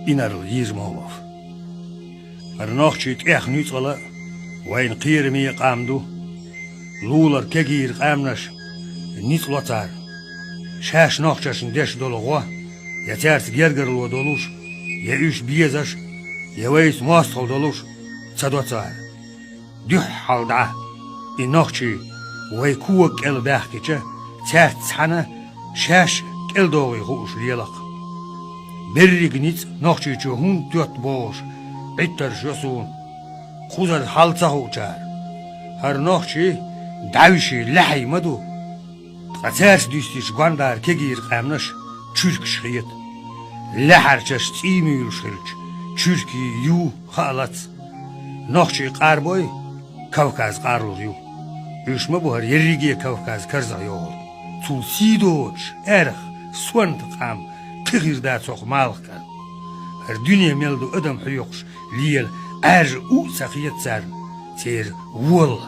inarıl yirmolov. Arnoqçit ehnutsala wayn qirmi qamdu lular kegir qamnash nitlotar shash noqchashin desh dologwa yatars gergerlo dolush ya üç biyezash ya ways mostol dolush tsadotar düh halda inoqchi way kuwak el bahkicha tsart sana shash el dogi xush liyalaq berrignit noqchi chuhun dört bosh bitter şosun kuzar halsa uçar her noqchi davşi lahaymadu qaters düstiş gwandar kegir qamnash çürk şiyet laharchash tsimil shilch çürki yu halat noqchi qarboy Kavkaz qarul yu Üşme bu her yerrigiye Kavkaz karza yol tul sidoç erh swant qam tigirda çok malqan her dünya meldu adam huyuqsh liyel er u saqiyet sar ter wol